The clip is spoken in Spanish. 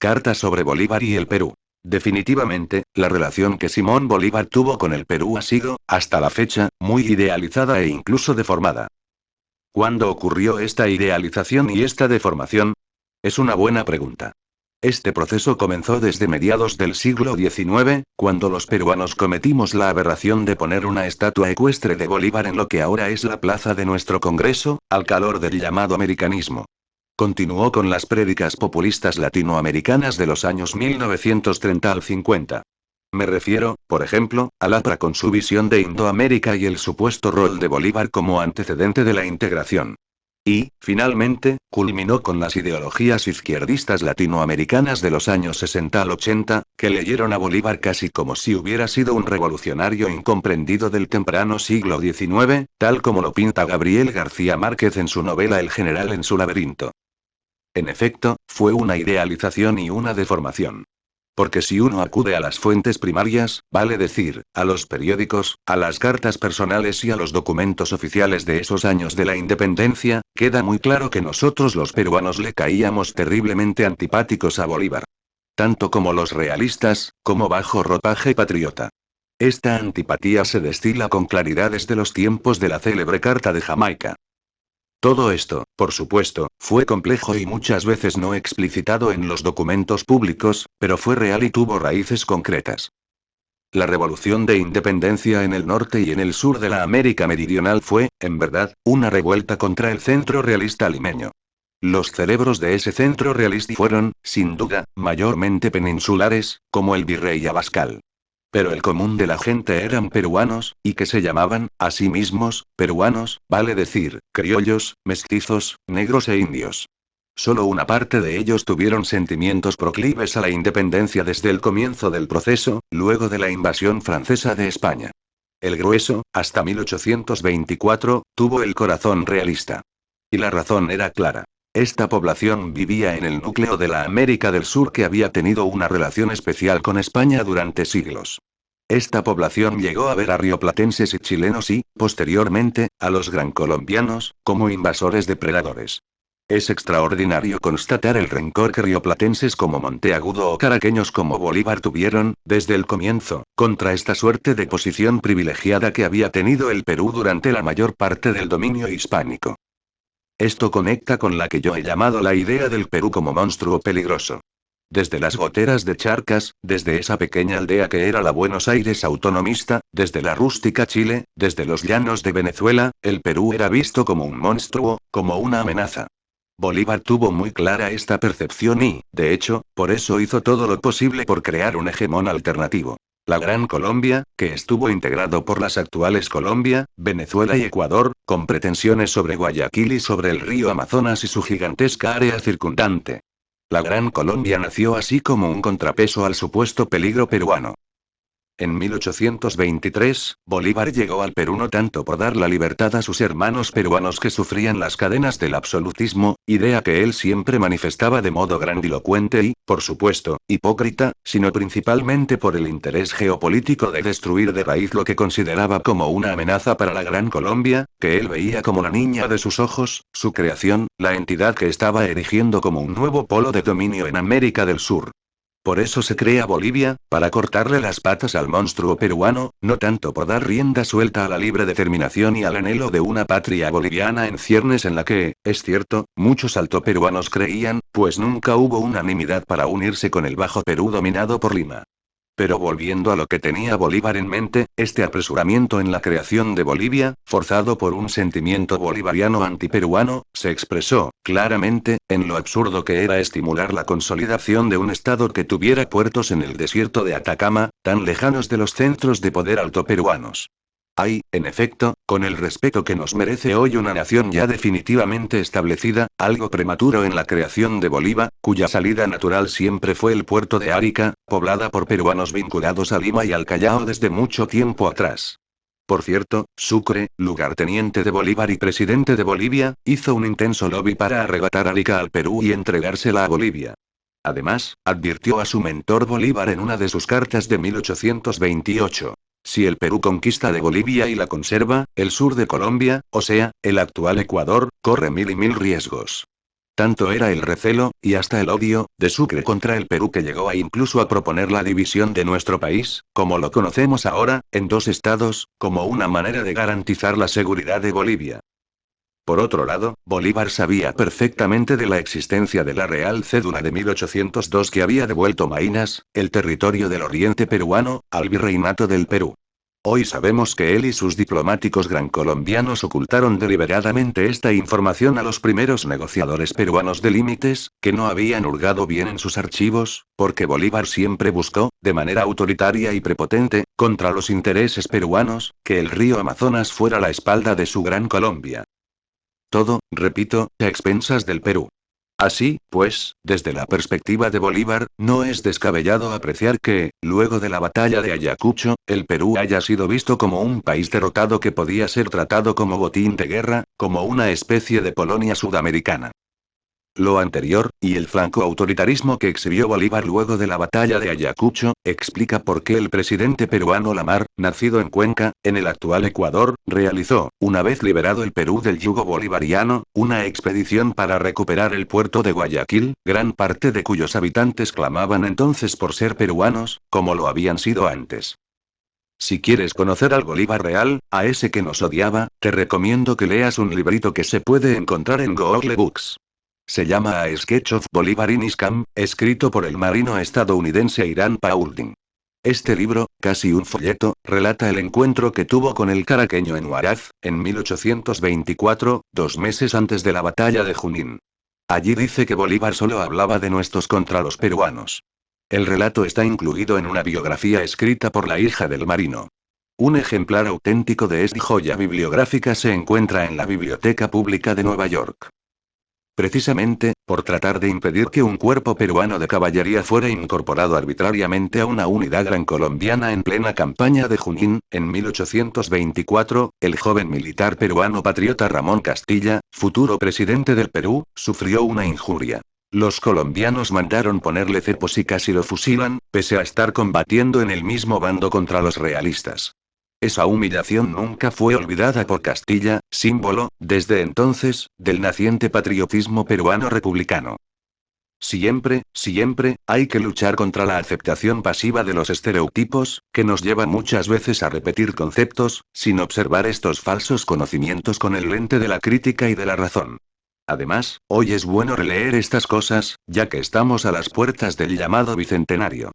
Carta sobre Bolívar y el Perú. Definitivamente, la relación que Simón Bolívar tuvo con el Perú ha sido, hasta la fecha, muy idealizada e incluso deformada. ¿Cuándo ocurrió esta idealización y esta deformación? Es una buena pregunta. Este proceso comenzó desde mediados del siglo XIX, cuando los peruanos cometimos la aberración de poner una estatua ecuestre de Bolívar en lo que ahora es la plaza de nuestro Congreso, al calor del llamado americanismo. Continuó con las prédicas populistas latinoamericanas de los años 1930 al 50. Me refiero, por ejemplo, al APRA con su visión de Indoamérica y el supuesto rol de Bolívar como antecedente de la integración. Y, finalmente, culminó con las ideologías izquierdistas latinoamericanas de los años 60 al 80, que leyeron a Bolívar casi como si hubiera sido un revolucionario incomprendido del temprano siglo XIX, tal como lo pinta Gabriel García Márquez en su novela El general en su laberinto. En efecto, fue una idealización y una deformación. Porque si uno acude a las fuentes primarias, vale decir, a los periódicos, a las cartas personales y a los documentos oficiales de esos años de la independencia, queda muy claro que nosotros los peruanos le caíamos terriblemente antipáticos a Bolívar. Tanto como los realistas, como bajo ropaje patriota. Esta antipatía se destila con claridad desde los tiempos de la célebre Carta de Jamaica. Todo esto, por supuesto, fue complejo y muchas veces no explicitado en los documentos públicos, pero fue real y tuvo raíces concretas. La revolución de independencia en el norte y en el sur de la América Meridional fue, en verdad, una revuelta contra el centro realista limeño. Los cerebros de ese centro realista fueron, sin duda, mayormente peninsulares, como el virrey Abascal. Pero el común de la gente eran peruanos, y que se llamaban, a sí mismos, peruanos, vale decir, criollos, mestizos, negros e indios. Solo una parte de ellos tuvieron sentimientos proclives a la independencia desde el comienzo del proceso, luego de la invasión francesa de España. El grueso, hasta 1824, tuvo el corazón realista. Y la razón era clara. Esta población vivía en el núcleo de la América del Sur que había tenido una relación especial con España durante siglos. Esta población llegó a ver a rioplatenses y chilenos y, posteriormente, a los gran colombianos, como invasores depredadores. Es extraordinario constatar el rencor que rioplatenses como Monteagudo o caraqueños como Bolívar tuvieron, desde el comienzo, contra esta suerte de posición privilegiada que había tenido el Perú durante la mayor parte del dominio hispánico. Esto conecta con la que yo he llamado la idea del Perú como monstruo peligroso. Desde las goteras de Charcas, desde esa pequeña aldea que era la Buenos Aires autonomista, desde la rústica Chile, desde los llanos de Venezuela, el Perú era visto como un monstruo, como una amenaza. Bolívar tuvo muy clara esta percepción y, de hecho, por eso hizo todo lo posible por crear un hegemón alternativo. La Gran Colombia, que estuvo integrado por las actuales Colombia, Venezuela y Ecuador, con pretensiones sobre Guayaquil y sobre el río Amazonas y su gigantesca área circundante. La Gran Colombia nació así como un contrapeso al supuesto peligro peruano. En 1823, Bolívar llegó al Perú no tanto por dar la libertad a sus hermanos peruanos que sufrían las cadenas del absolutismo, idea que él siempre manifestaba de modo grandilocuente y, por supuesto, hipócrita, sino principalmente por el interés geopolítico de destruir de raíz lo que consideraba como una amenaza para la Gran Colombia, que él veía como la niña de sus ojos, su creación, la entidad que estaba erigiendo como un nuevo polo de dominio en América del Sur. Por eso se crea Bolivia, para cortarle las patas al monstruo peruano, no tanto por dar rienda suelta a la libre determinación y al anhelo de una patria boliviana en ciernes en la que, es cierto, muchos altoperuanos creían, pues nunca hubo unanimidad para unirse con el Bajo Perú dominado por Lima. Pero volviendo a lo que tenía Bolívar en mente, este apresuramiento en la creación de Bolivia, forzado por un sentimiento bolivariano antiperuano, se expresó, claramente, en lo absurdo que era estimular la consolidación de un Estado que tuviera puertos en el desierto de Atacama, tan lejanos de los centros de poder altoperuanos. Hay, en efecto, con el respeto que nos merece hoy una nación ya definitivamente establecida, algo prematuro en la creación de Bolívar, cuya salida natural siempre fue el puerto de Arica, poblada por peruanos vinculados a Lima y al Callao desde mucho tiempo atrás. Por cierto, Sucre, lugarteniente de Bolívar y presidente de Bolivia, hizo un intenso lobby para arrebatar Arica al Perú y entregársela a Bolivia. Además, advirtió a su mentor Bolívar en una de sus cartas de 1828. Si el Perú conquista de Bolivia y la conserva, el sur de Colombia, o sea, el actual Ecuador, corre mil y mil riesgos. Tanto era el recelo, y hasta el odio, de Sucre contra el Perú que llegó a incluso a proponer la división de nuestro país, como lo conocemos ahora, en dos estados, como una manera de garantizar la seguridad de Bolivia. Por otro lado, Bolívar sabía perfectamente de la existencia de la Real Cédula de 1802 que había devuelto Maynas, el territorio del oriente peruano, al virreinato del Perú. Hoy sabemos que él y sus diplomáticos gran-colombianos ocultaron deliberadamente esta información a los primeros negociadores peruanos de límites, que no habían hurgado bien en sus archivos, porque Bolívar siempre buscó, de manera autoritaria y prepotente, contra los intereses peruanos, que el río Amazonas fuera la espalda de su Gran Colombia. Todo, repito, a expensas del Perú. Así, pues, desde la perspectiva de Bolívar, no es descabellado apreciar que, luego de la batalla de Ayacucho, el Perú haya sido visto como un país derrotado que podía ser tratado como botín de guerra, como una especie de Polonia sudamericana. Lo anterior, y el franco autoritarismo que exhibió Bolívar luego de la batalla de Ayacucho, explica por qué el presidente peruano Lamar, nacido en Cuenca, en el actual Ecuador, realizó, una vez liberado el Perú del yugo bolivariano, una expedición para recuperar el puerto de Guayaquil, gran parte de cuyos habitantes clamaban entonces por ser peruanos, como lo habían sido antes. Si quieres conocer al Bolívar real, a ese que nos odiaba, te recomiendo que leas un librito que se puede encontrar en Google Books. Se llama A Sketch of Bolívar in Iscam, escrito por el marino estadounidense Irán Paulding. Este libro, casi un folleto, relata el encuentro que tuvo con el caraqueño en Huaraz, en 1824, 2 meses antes de la batalla de Junín. Allí dice que Bolívar solo hablaba de nuestros contra los peruanos. El relato está incluido en una biografía escrita por la hija del marino. Un ejemplar auténtico de esta joya bibliográfica se encuentra en la Biblioteca Pública de Nueva York. Precisamente, por tratar de impedir que un cuerpo peruano de caballería fuera incorporado arbitrariamente a una unidad gran colombiana en plena campaña de Junín, en 1824, el joven militar peruano patriota Ramón Castilla, futuro presidente del Perú, sufrió una injuria. Los colombianos mandaron ponerle cepos y casi lo fusilan, pese a estar combatiendo en el mismo bando contra los realistas. Esa humillación nunca fue olvidada por Castilla, símbolo, desde entonces, del naciente patriotismo peruano republicano. Siempre, siempre, hay que luchar contra la aceptación pasiva de los estereotipos, que nos lleva muchas veces a repetir conceptos, sin observar estos falsos conocimientos con el lente de la crítica y de la razón. Además, hoy es bueno releer estas cosas, ya que estamos a las puertas del llamado bicentenario.